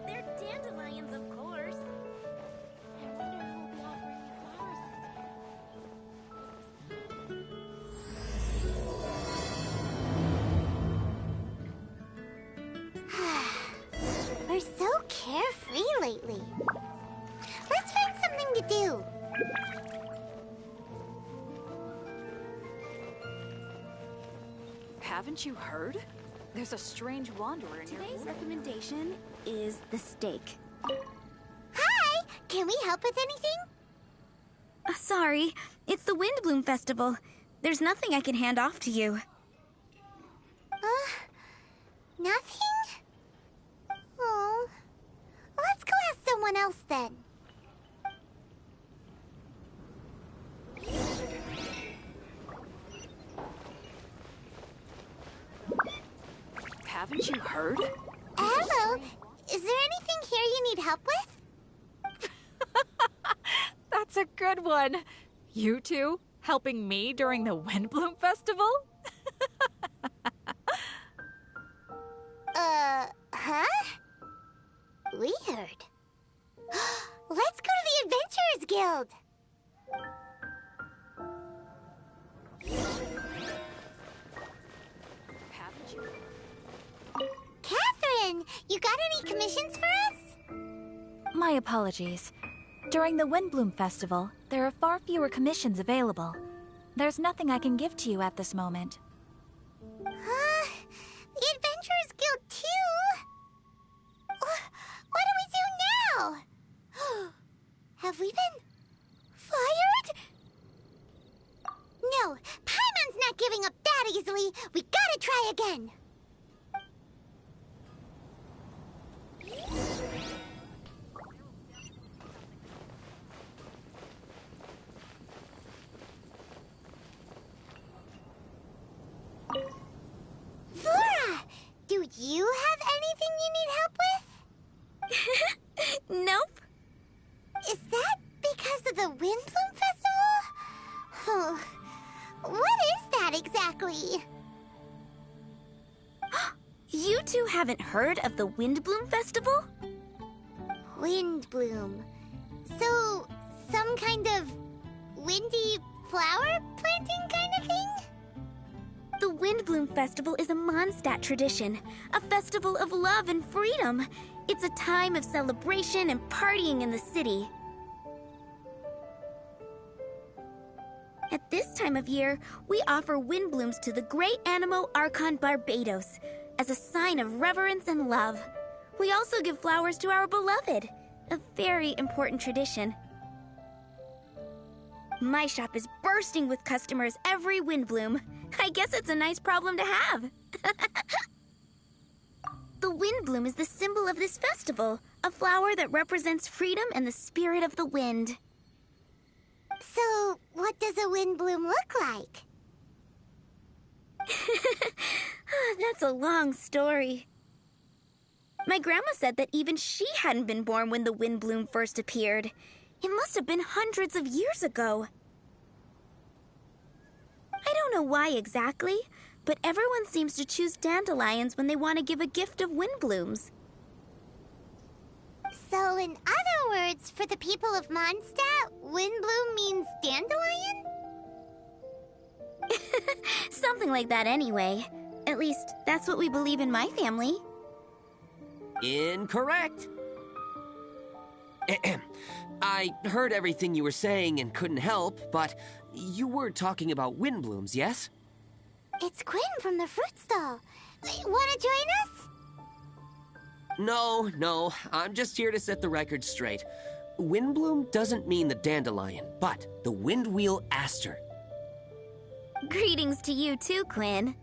They're dandelions, of course. I wonder who will be offering me flowers this year. We're so carefree lately. Let's find something to do. Haven't you heard? There's a strange wanderer in Today's recommendation is the steak. Hi! Can we help with anything? Sorry, it's the Windbloom Festival. There's nothing I can hand off to you. Nothing? Oh. Let's go ask someone else then. Haven't you heard? Hello. Is there anything here you need help with? That's a good one. You two helping me during the Windbloom Festival? Huh? Weird. Let's go to the Adventurers Guild. Haven't you? Catherine, you got any commissions for us? My apologies. During the Windbloom Festival, there are far fewer commissions available. There's nothing I can give to you at this moment. The Adventurers Guild too? What do we do now? Have we been fired? No, Paimon's not giving up that easily. We gotta try again. Flora, do you have anything you need help with? Nope. Is that because of the Windbloom Festival? What is that exactly? You two haven't heard of the Windbloom Festival? Windbloom. So, some kind of windy flower planting kind of thing? The Windbloom Festival is a Mondstadt tradition, a festival of love and freedom. It's a time of celebration and partying in the city. At this time of year, we offer windblooms to the great Animo Archon Barbados as a sign of reverence and love. We also give flowers to our beloved, a very important tradition. My shop is bursting with customers every Windbloom. I guess it's a nice problem to have. The Windbloom is the symbol of this festival, a flower that represents freedom and the spirit of the wind. So, what does a windbloom look like? That's a long story. My grandma said that even she hadn't been born when the Windbloom first appeared. It must have been hundreds of years ago. I don't know why exactly, but everyone seems to choose dandelions when they want to give a gift of windblooms. So, in other words, for the people of Mondstadt, windbloom means dandelion? Something like that anyway. At least, that's what we believe in my family. Incorrect. Ahem. I heard everything you were saying and couldn't help, but you were talking about wind blooms, yes? It's Quinn from the fruit stall. Wanna join us? No, I'm just here to set the record straight. Windbloom doesn't mean the dandelion, but the windwheel aster. Greetings to you too, Quinn.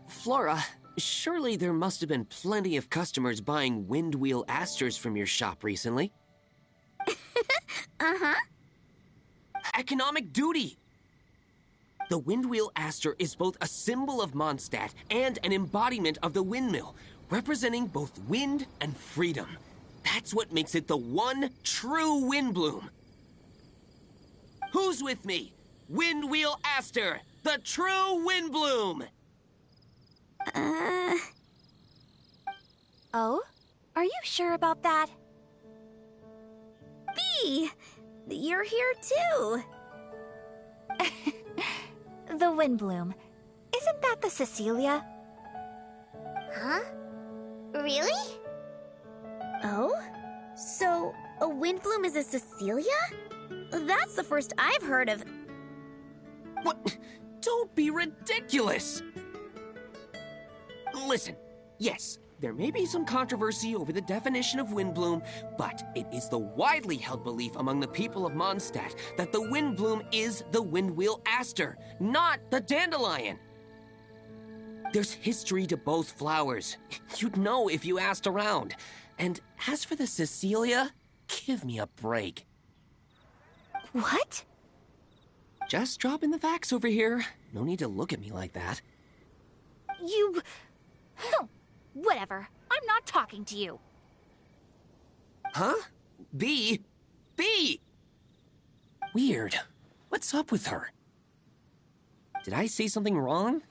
Flora, surely there must have been plenty of customers buying windwheel asters from your shop recently. Uh-huh. Economic duty! The windwheel aster is both a symbol of Mondstadt and an embodiment of the windmill, representing both wind and freedom. That's what makes it the one true windbloom. Who's with me? Windwheel aster, the true windbloom! Oh? Are you sure about that? Bee! You're here too. The Windbloom. Isn't that the Cecilia? Huh? Really? Oh? So, a windbloom is a Cecilia? That's the first I've heard of. What? Don't be ridiculous! Listen, yes, there may be some controversy over the definition of windbloom, but it is the widely held belief among the people of Mondstadt that the windbloom is the windwheel aster, not the dandelion. There's history to both flowers. You'd know if you asked around. And as for the Cecilia, give me a break. What? Just dropping the facts over here. No need to look at me like that. You... Whatever. I'm not talking to you. Huh? B? Weird. What's up with her? Did I say something wrong?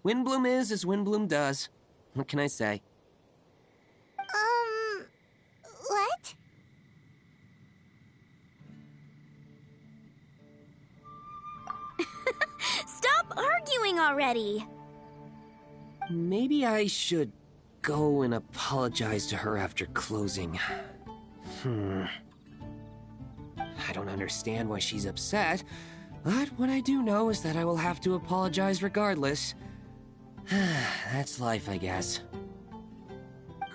Windbloom is as Windbloom does. What can I say? What? Stop arguing already! Maybe I should go and apologize to her after closing. I don't understand why she's upset, but what I do know is that I will have to apologize regardless. That's life, I guess.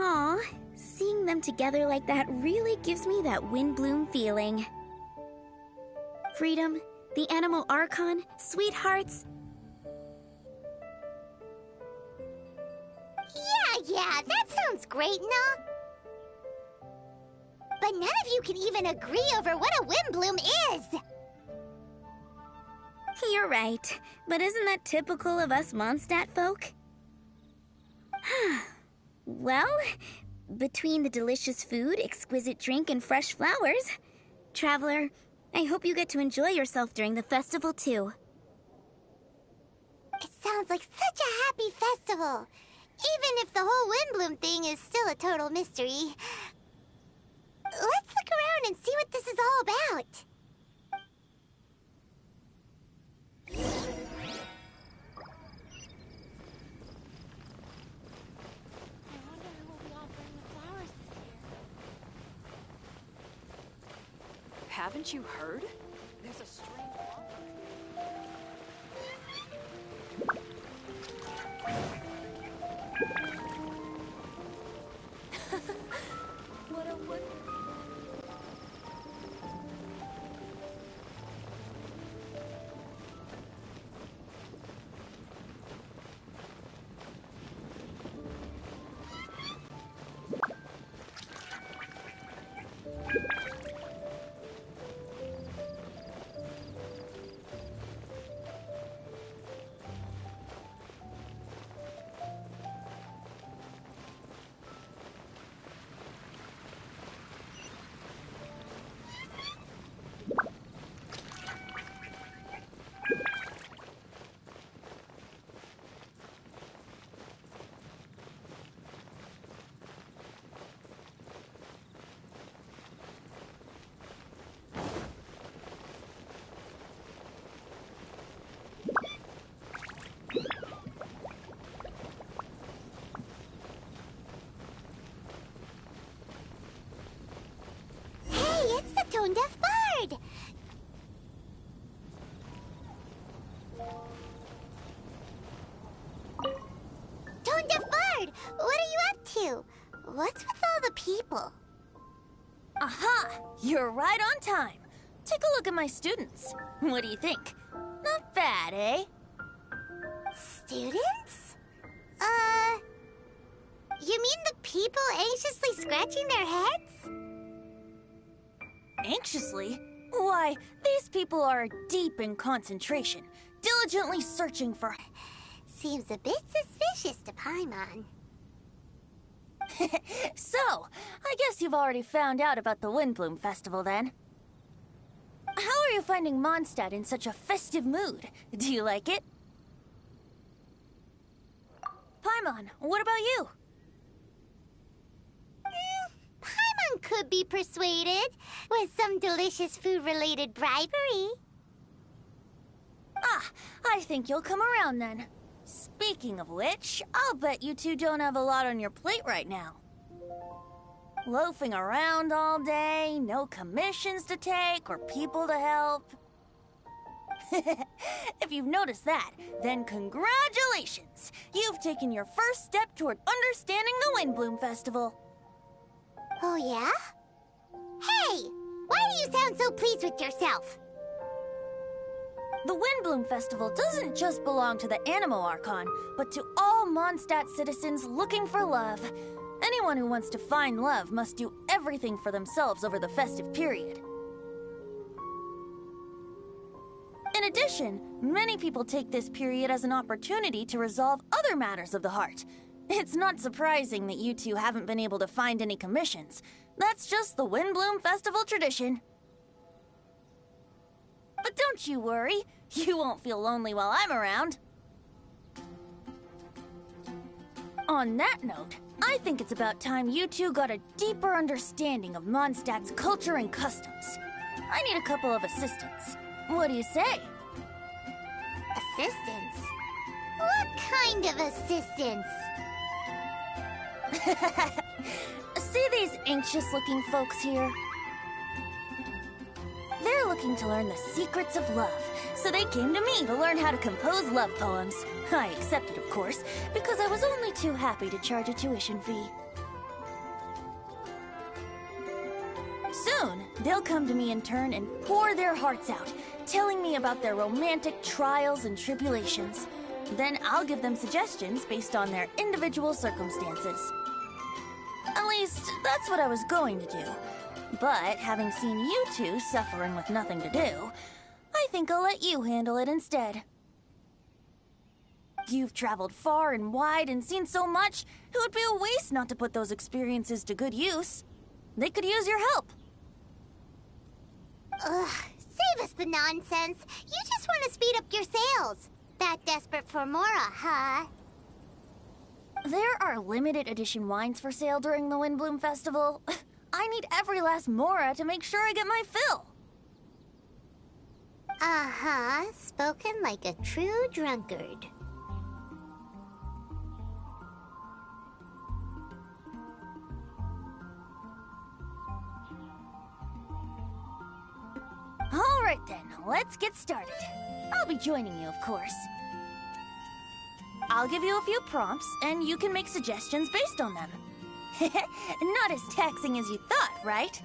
Aw, seeing them together like that really gives me that Windbloom feeling. Freedom, the animal Archon, sweethearts. Yeah, that sounds great, no? But none of you can even agree over what a windbloom is! You're right, but isn't that typical of us Mondstadt folk? Well, between the delicious food, exquisite drink, and fresh flowers, Traveler, I hope you get to enjoy yourself during the festival too. It sounds like such a happy festival! Even if the whole windbloom thing is still a total mystery. Let's look around and see what this is all about. I wonder who will be offering the flowers this year. Haven't you heard? There's a strange offering. What a wonder. What are you up to? What's with all the people? Aha! You're right on time. Take a look at my students. What do you think? Not bad, eh? Students? You mean the people anxiously scratching their heads? Anxiously? Why, these people are deep in concentration, diligently searching for... Seems a bit suspicious to Paimon. So, I guess you've already found out about the Windbloom Festival, then. How are you finding Mondstadt in such a festive mood? Do you like it? Paimon, what about you? Paimon could be persuaded with some delicious food-related bribery. Ah, I think you'll come around then. Speaking of which, I'll bet you two don't have a lot on your plate right now. Loafing around all day, no commissions to take or people to help. If you've noticed that, then congratulations! You've taken your first step toward understanding the Windbloom Festival. Oh, yeah? Hey! Why do you sound so pleased with yourself? The Windbloom Festival doesn't just belong to the Animo Archon, but to all Mondstadt citizens looking for love. Anyone who wants to find love must do everything for themselves over the festive period. In addition, many people take this period as an opportunity to resolve other matters of the heart. It's not surprising that you two haven't been able to find any commissions. That's just the Windbloom Festival tradition. But don't you worry, you won't feel lonely while I'm around. On that note, I think it's about time you two got a deeper understanding of Mondstadt's culture and customs. I need a couple of assistants. What do you say? Assistance? What kind of assistance? See these anxious-looking folks here? They're looking to learn the secrets of love, so they came to me to learn how to compose love poems. I accepted, of course, because I was only too happy to charge a tuition fee. Soon, they'll come to me in turn and pour their hearts out, telling me about their romantic trials and tribulations. Then I'll give them suggestions based on their individual circumstances. At least, that's what I was going to do. But having seen you two suffering with nothing to do, I think I'll let you handle it instead. You've traveled far and wide and seen so much, it would be a waste not to put those experiences to good use. They could use your help. Ugh, save us the nonsense. You just want to speed up your sales. That desperate for Mora, huh? There are limited edition wines for sale during the Windbloom Festival. I need every last Mora to make sure I get my fill. Uh-huh, spoken like a true drunkard. All right then, let's get started. I'll be joining you, of course. I'll give you a few prompts, and you can make suggestions based on them. Not as taxing as you thought, right?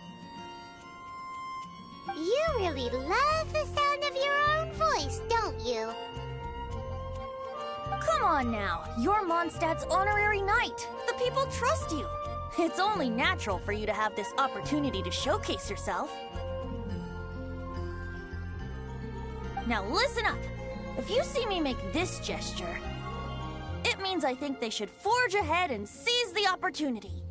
You really love the sound of your own voice, don't you? Come on now, you're Mondstadt's honorary knight. The people trust you. It's only natural for you to have this opportunity to showcase yourself. Now listen up. If you see me make this gesture, it means I think they should forge ahead and seize the opportunity.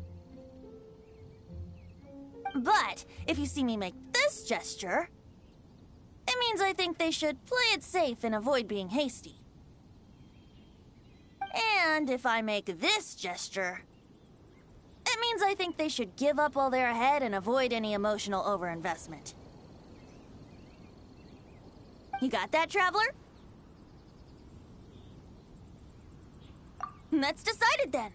But if you see me make this gesture, it means I think they should play it safe and avoid being hasty. And if I make this gesture, it means I think they should give up while they're ahead and avoid any emotional overinvestment. You got that, Traveler? That's decided then.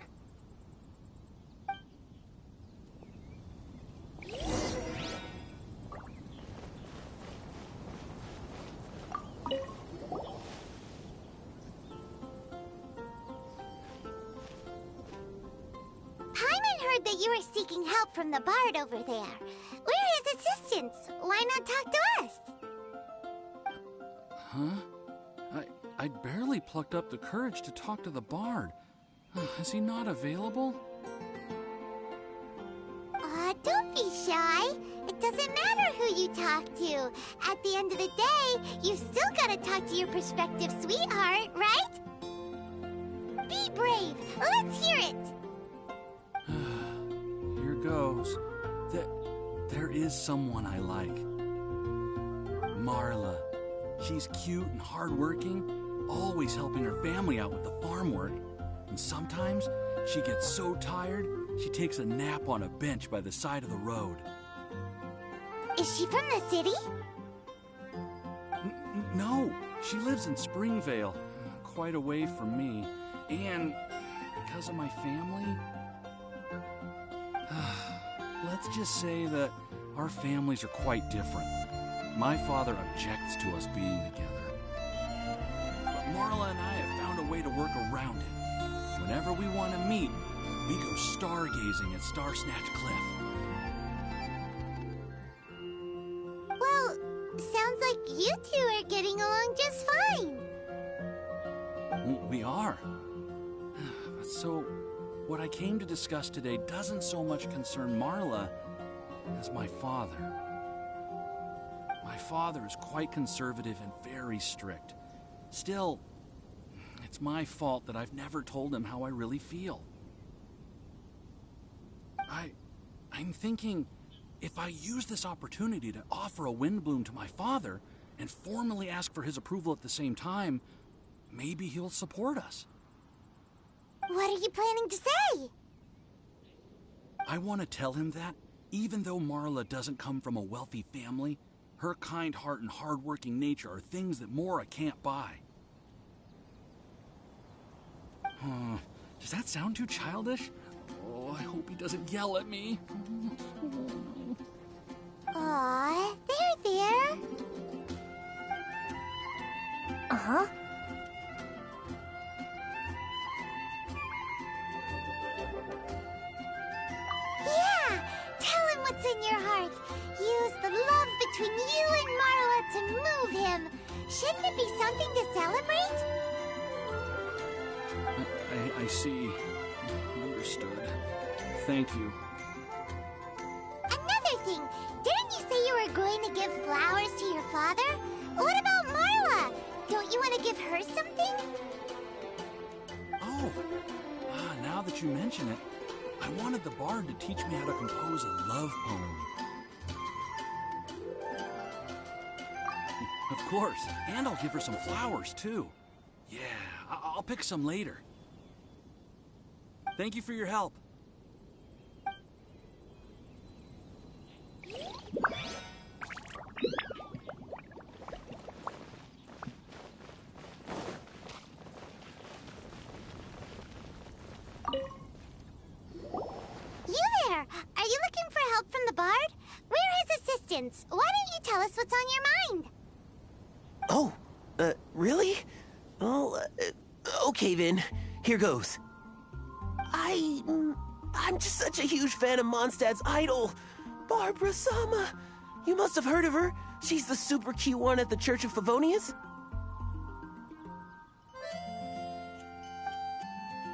heard that you were seeking help from the bard over there. We're his assistants. Why not talk to us? Huh? I'd barely plucked up the courage to talk to the bard. Is he not available? Don't be shy. It doesn't matter who you talk to. At the end of the day, you still gotta talk to your prospective sweetheart, right? Be brave. Let's hear it. Here goes. There is someone I like. Marla. She's cute and hardworking, always helping her family out with the farm work. And sometimes she gets so tired, she takes a nap on a bench by the side of the road. Is she from the city? No, she lives in Springvale, quite away from me. And because of my family, let's just say that our families are quite different. My father objects to us being together. But Marla and I have found a way to work around it. Whenever we want to meet, we go stargazing at Star Snatch Cliff. Well, sounds like you two are getting along just fine. We are. So, what I came to discuss today doesn't so much concern Marla as my father. My father is quite conservative and very strict. Still, it's my fault that I've never told him how I really feel. I'm thinking, if I use this opportunity to offer a Windbloom to my father and formally ask for his approval at the same time, maybe he'll support us. What are you planning to say? I want to tell him that, even though Marla doesn't come from a wealthy family, her kind heart and hard-working nature are things that Mora can't buy. Does that sound too childish? Oh, I hope he doesn't yell at me. Aw, there. Uh-huh. Yeah, tell him what's in your heart. Use the love between you and Marla to move him. Shouldn't it be something to celebrate? I see. Understood. Thank you. Another thing, didn't you say you were going to give flowers to your father? What about Marla? Don't you want to give her something? Oh, now that you mention it, I wanted the bard to teach me how to compose a love poem. Of course, and I'll give her some flowers, too. Yeah, I'll pick some later. Thank you for your help. You there! Are you looking for help from the bard? We're his assistants. Why don't you tell us what's on your mind? Oh, really? Well, okay then. Here goes. I'm just such a huge fan of Mondstadt's idol, Barbara Sama. You must have heard of her. She's the super cute one at the Church of Favonius.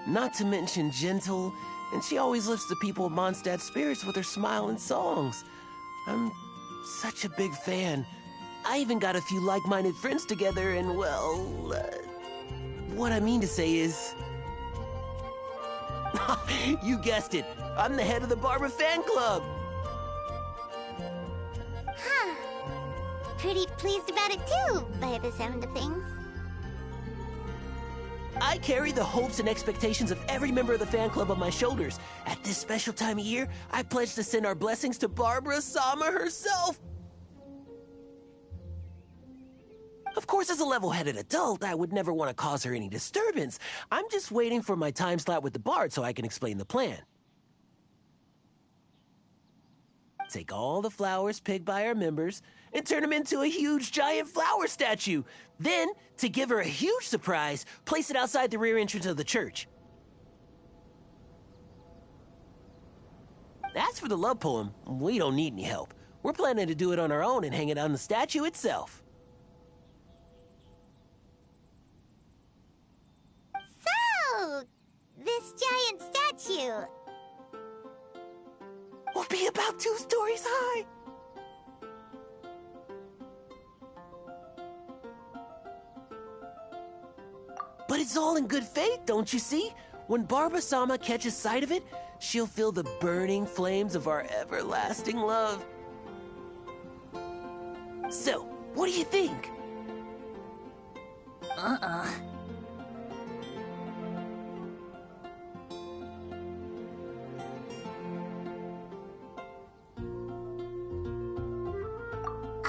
Not to mention gentle, and she always lifts the people of Mondstadt's spirits with her smile and songs. I'm such a big fan. I even got a few like-minded friends together, and well, what I mean to say is... You guessed it. I'm the head of the Barbara fan club. Huh. Pretty pleased about it too, by the sound of things. I carry the hopes and expectations of every member of the fan club on my shoulders. At this special time of year, I pledge to send our blessings to Barbara Sama herself. Of course, as a level-headed adult, I would never want to cause her any disturbance. I'm just waiting for my time slot with the bard so I can explain the plan. Take all the flowers picked by our members and turn them into a huge giant flower statue. Then, to give her a huge surprise, place it outside the rear entrance of the church. As for the love poem, we don't need any help. We're planning to do it on our own and hang it on the statue itself. So, this giant statue. Will be about 2 stories high. But it's all in good faith, don't you see? When Barba-sama catches sight of it, she'll feel the burning flames of our everlasting love. So, what do you think? A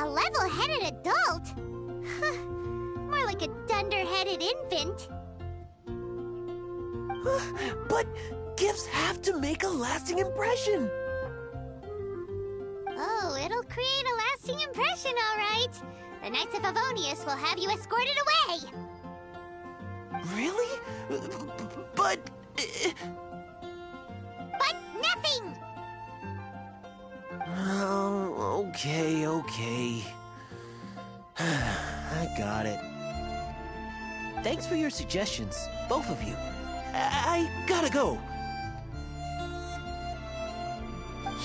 level-headed adult? More like a dunder-headed infant. But gifts have to make a lasting impression. Oh, it'll create a lasting impression, all right. The Knights of Favonius will have you escorted away. Really? But... But nothing! Oh, okay. I got it. Thanks for your suggestions, both of you. I gotta go.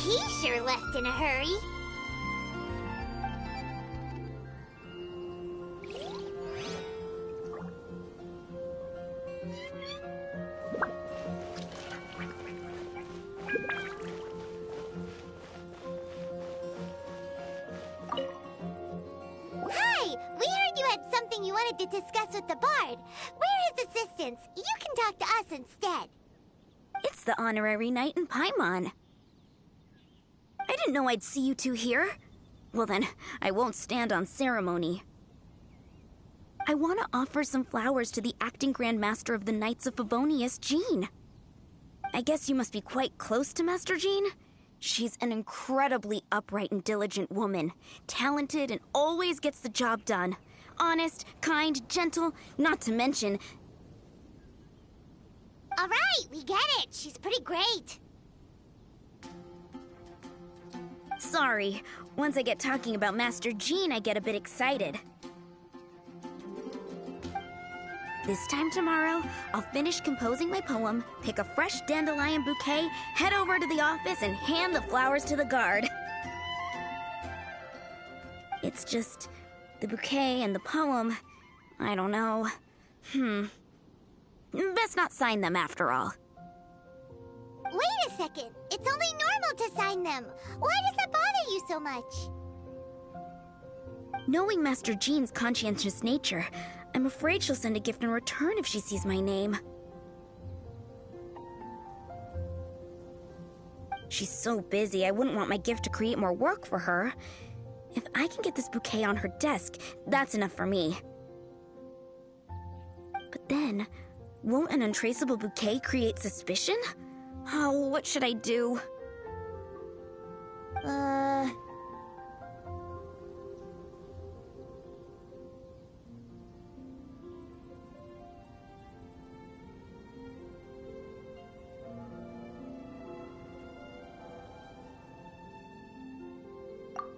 He sure left in a hurry. Hi! We heard you had something you wanted to discuss with the Bard. We're his assistants. You can talk to us instead. It's the honorary knight in Paimon. I didn't know I'd see you two here. Well then, I won't stand on ceremony. I want to offer some flowers to the acting Grand Master of the Knights of Favonius, Jean. I guess you must be quite close to Master Jean? She's an incredibly upright and diligent woman, talented and always gets the job done. Honest, kind, gentle, not to mention... All right, we get it. She's pretty great. Sorry, once I get talking about Master Jean, I get a bit excited. This time tomorrow, I'll finish composing my poem, pick a fresh dandelion bouquet, head over to the office, and hand the flowers to the guard. It's just... the bouquet and the poem... I don't know. Best not sign them after all. Wait a second. It's only normal to sign them. Why does that bother you so much? Knowing Master Jean's conscientious nature, I'm afraid she'll send a gift in return if she sees my name. She's so busy, I wouldn't want my gift to create more work for her. If I can get this bouquet on her desk, that's enough for me. But then, won't an untraceable bouquet create suspicion? Oh, what should I do?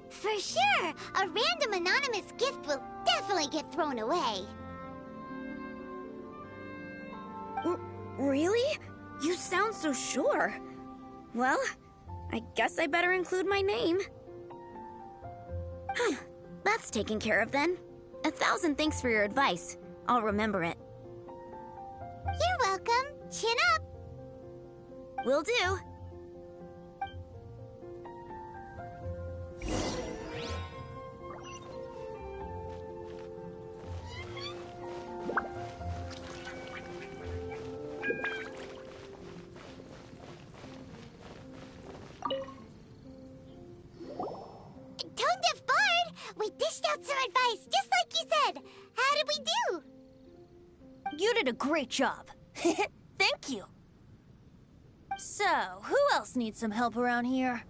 For sure, a random anonymous gift will definitely get thrown away. Really? You sound so sure. Well, I guess I better include my name. That's taken care of then. 1,000 thanks for your advice. I'll remember it. You're welcome. Chin up. Will do. Tone-deaf Bard! We dished out some advice, just like you said. How did we do? You did a great job. Thank you. So, who else needs some help around here?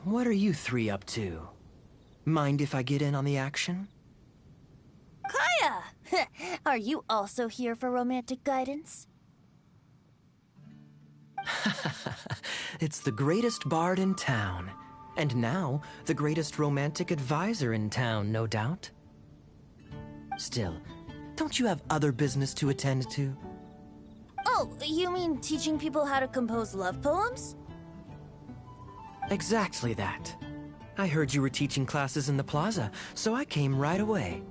What are you three up to? Mind if I get in on the action? Kaya! Are you also here for romantic guidance? It's the greatest bard in town. And now, the greatest romantic advisor in town, no doubt. Still, don't you have other business to attend to? Oh, you mean teaching people how to compose love poems? Exactly that. I heard you were teaching classes in the plaza, so I came right away.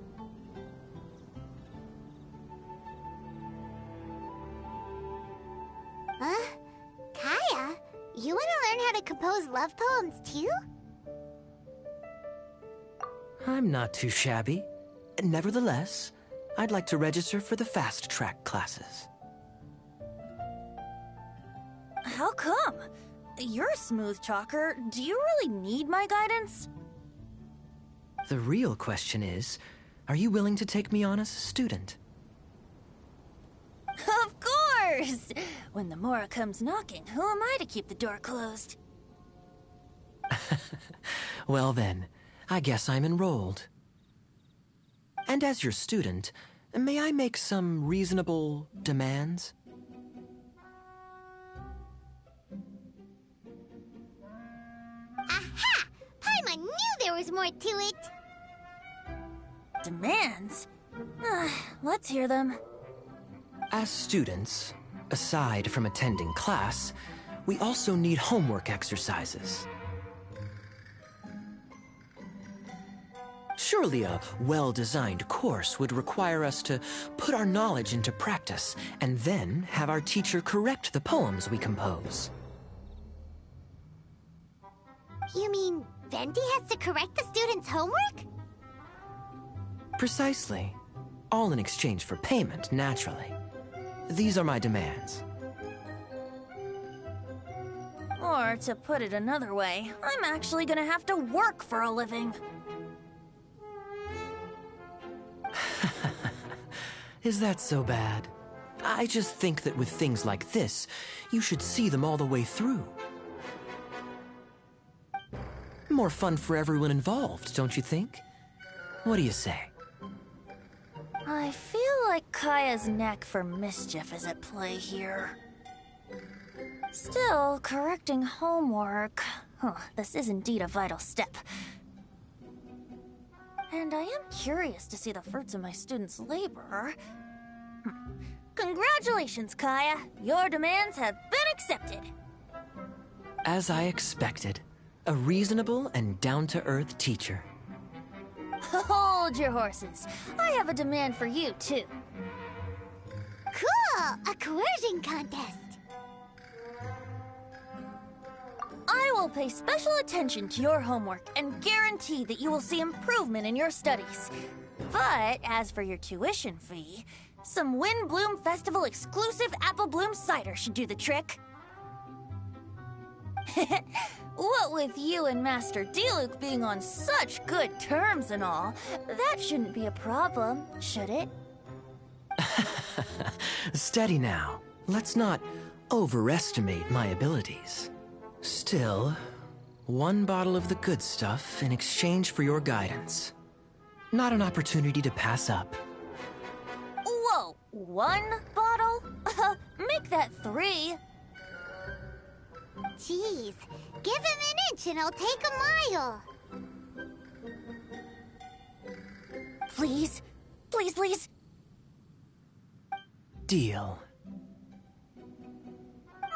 Huh? Kaya, you want to learn how to compose love poems too? I'm not too shabby. Nevertheless, I'd like to register for the fast-track classes. How come? You're a smooth talker. Do you really need my guidance? The real question is, are you willing to take me on as a student? Of course! When the Mora comes knocking, who am I to keep the door closed? Well then, I guess I'm enrolled. And as your student, may I make some reasonable demands? Aha! Paimon knew there was more to it! Demands? Let's hear them. As students, aside from attending class, we also need homework exercises. Surely a well-designed course would require us to put our knowledge into practice and then have our teacher correct the poems we compose. You mean Venti has to correct the students' homework? Precisely. All in exchange for payment, naturally. These are my demands. Or, to put it another way, I'm actually gonna have to work for a living. Is that so bad? I just think that with things like this, you should see them all the way through. More fun for everyone involved, don't you think? What do you say? I feel like Kaya's knack for mischief is at play here. Still, correcting homework... this is indeed a vital step. And I am curious to see the fruits of my students' labor. Congratulations, Kaya! Your demands have been accepted! As I expected, a reasonable and down-to-earth teacher. Hold your horses. I have a demand for you, too. Cool! A coercion contest! I will pay special attention to your homework and guarantee that you will see improvement in your studies. But as for your tuition fee, some Wind Bloom Festival exclusive Apple Bloom cider should do the trick. What with you and Master Diluc being on such good terms and all, that shouldn't be a problem, should it? Steady now. Let's not overestimate my abilities. Still, one bottle of the good stuff in exchange for your guidance. Not an opportunity to pass up. Whoa, one bottle? Make that 3. Jeez, give him an inch and I'll take a mile. Please, please, please. Deal.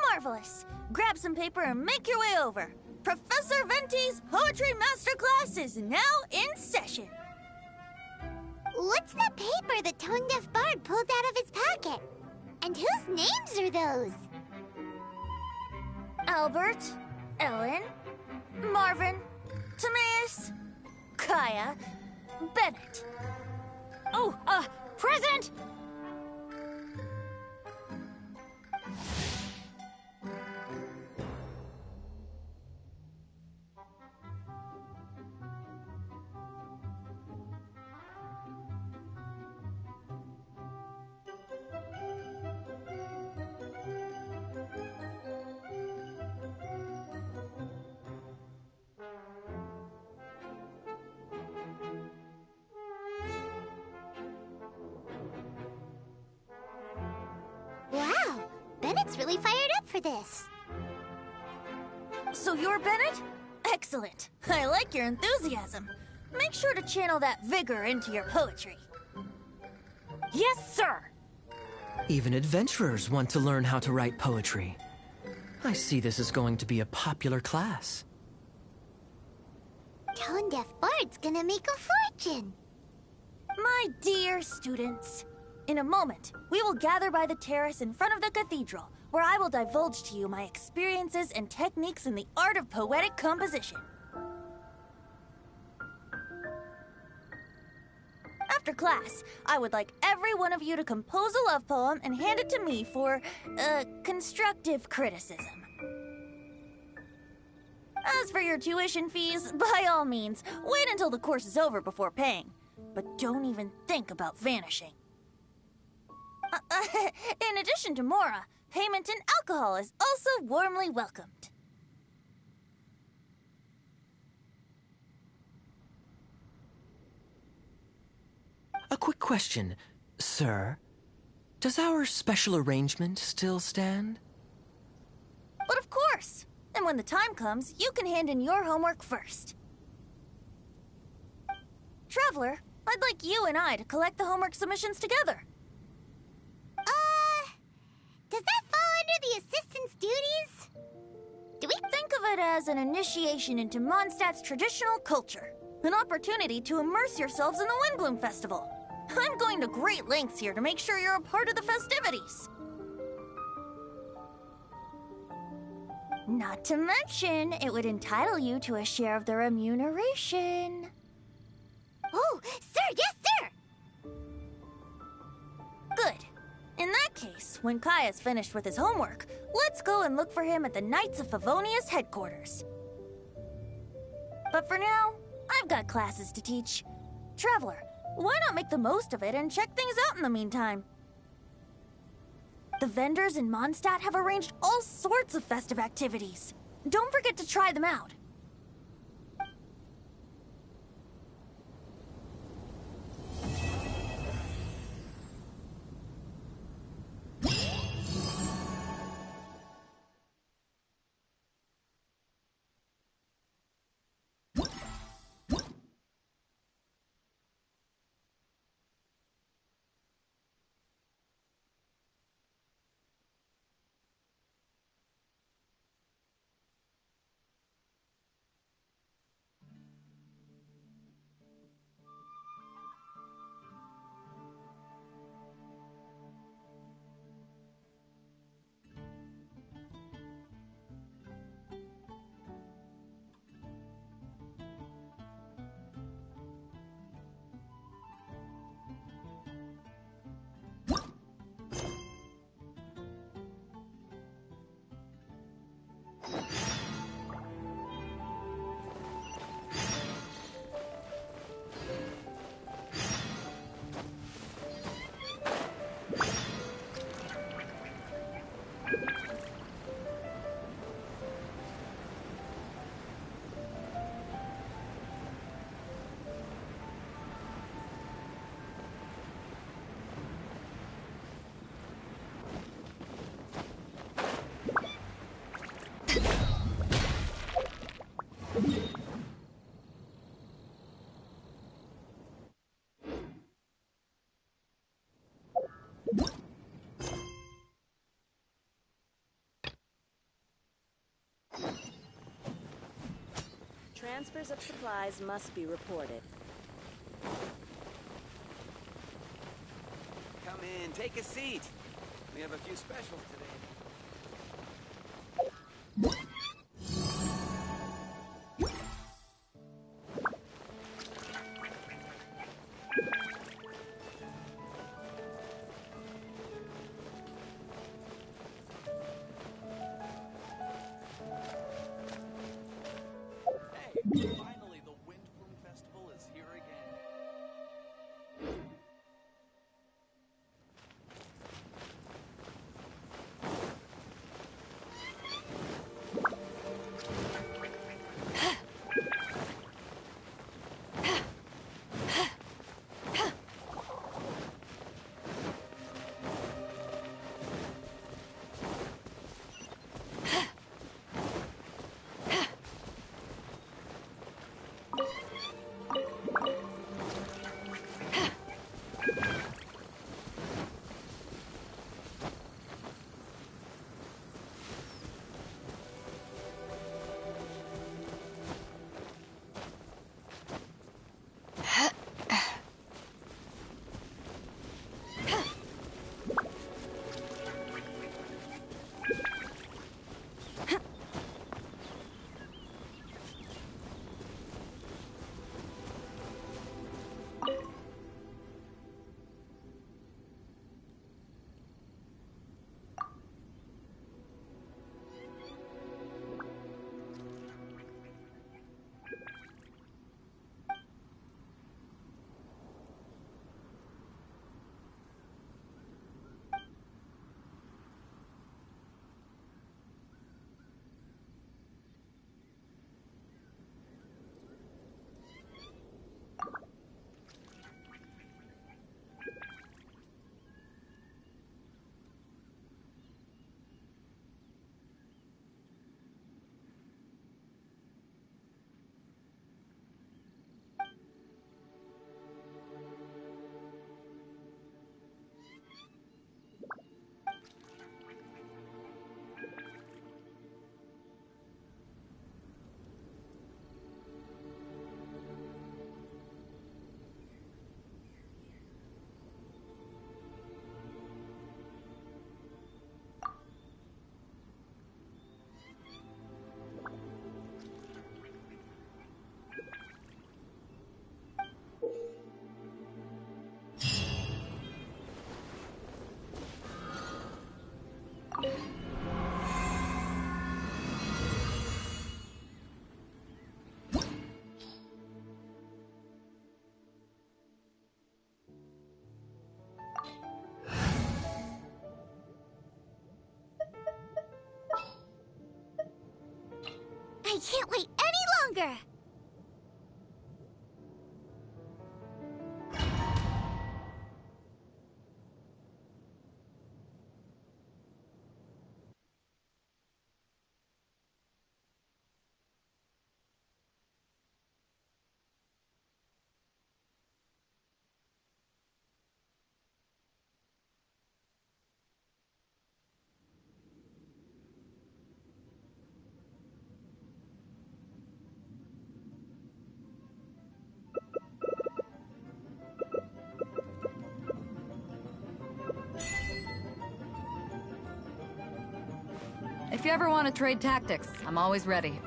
Marvelous. Grab some paper and make your way over. Professor Venti's Poetry Masterclass is now in session. What's the paper the tone-deaf bard pulled out of his pocket? And whose names are those? Albert, Ellen, Marvin, Timaeus, Kaya, Bennett. Oh, present! looks really fired up for this. So you're Bennett? Excellent. I like your enthusiasm. Make sure to channel that vigor into your poetry. Yes, sir! Even adventurers want to learn how to write poetry. I see this is going to be a popular class. Tone-deaf bard's gonna make a fortune. My dear students, in a moment, we will gather by the terrace in front of the cathedral, where I will divulge to you my experiences and techniques in the art of poetic composition. After class, I would like every one of you to compose a love poem and hand it to me for, constructive criticism. As for your tuition fees, by all means, wait until the course is over before paying. But don't even think about vanishing. In addition to Mora, payment in alcohol is also warmly welcomed. A quick question, sir. Does our special arrangement still stand? But of course! And when the time comes, you can hand in your homework first. Traveler, I'd like you and I to collect the homework submissions together. Does that fall under the assistant's duties? Do we think of it as an initiation into Mondstadt's traditional culture? An opportunity to immerse yourselves in the Windbloom Festival. I'm going to great lengths here to make sure you're a part of the festivities. Not to mention, it would entitle you to a share of the remuneration. Oh, sir, yes, sir! Good. In that case, when Kaya's finished with his homework, let's go and look for him at the Knights of Favonia's headquarters. But for now, I've got classes to teach. Traveler, why not make the most of it and check things out in the meantime? The vendors in Mondstadt have arranged all sorts of festive activities. Don't forget to try them out. Transfers of supplies must be reported. Come in, take a seat. We have a few specials today. Finally, the Windbloom Festival is here again. I can't wait any longer! If you ever want to trade tactics, I'm always ready.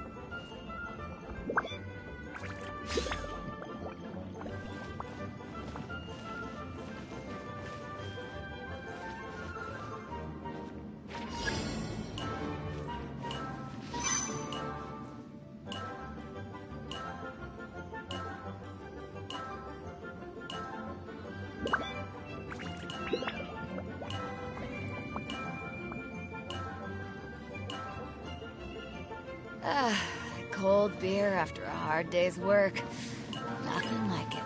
Cold beer after a hard day's work. Nothing like it.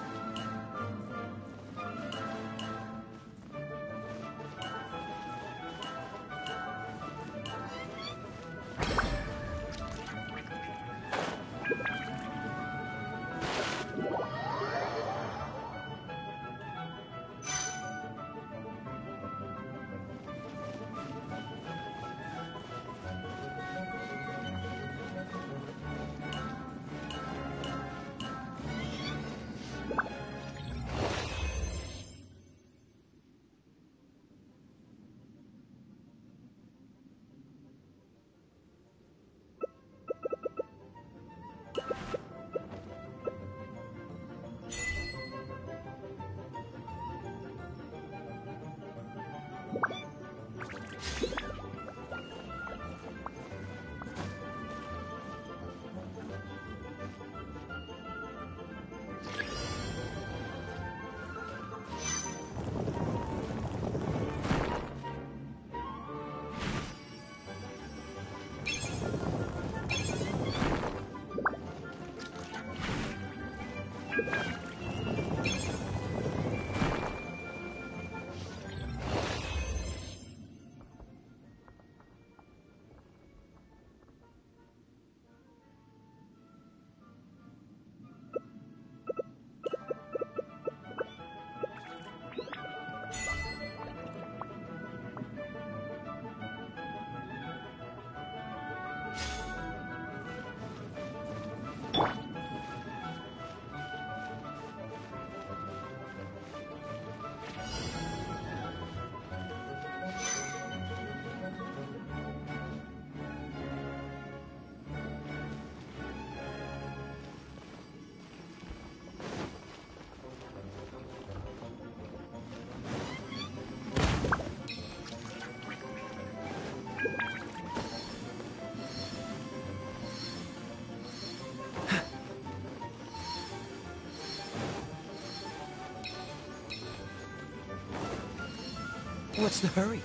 What's the hurry?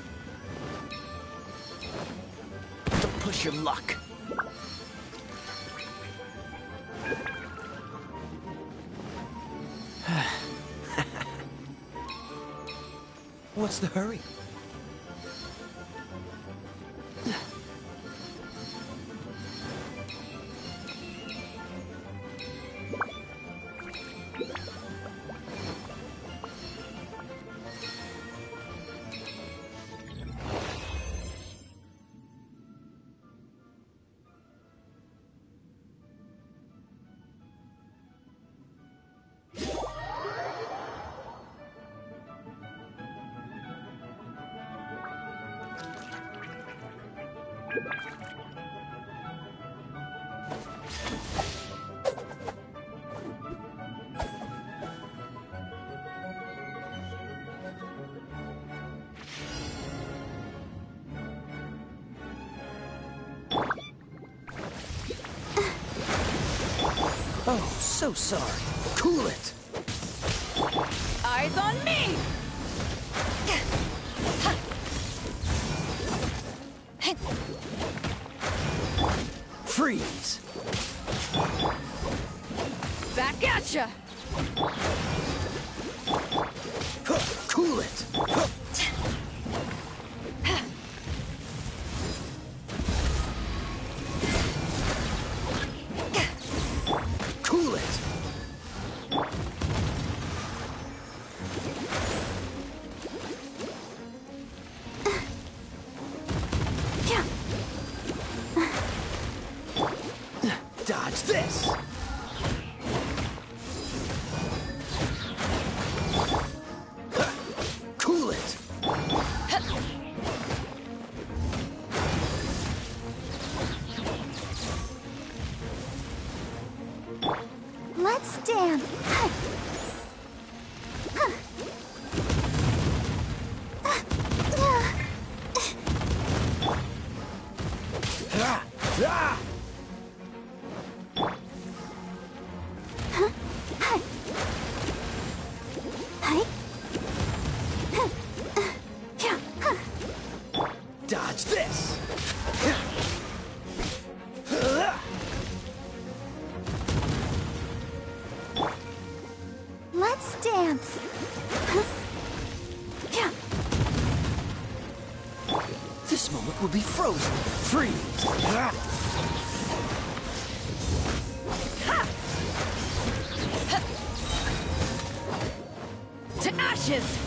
Don't push your luck. What's the hurry? Oh, so sorry. Cool it. Eyes on me! Freeze. Back at ya! Cool it. Cool it. Dodge this. Cool it. Let's dance. Ah! Ah! Dodge this. Let's dance. This moment will be frozen. Freeze. Ah! To ashes!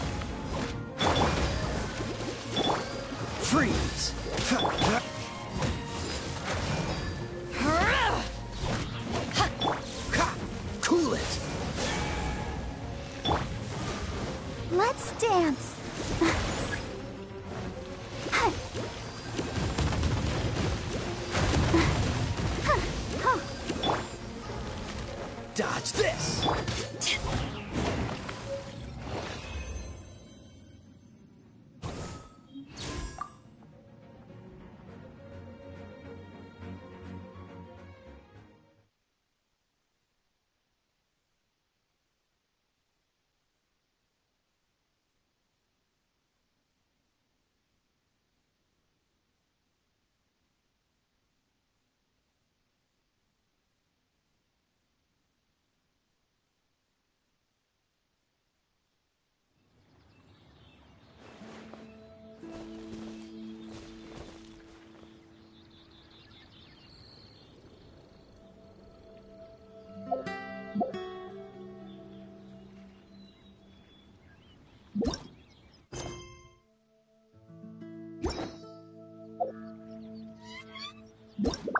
Freeze. Cool it. Let's dance. Dodge this. What?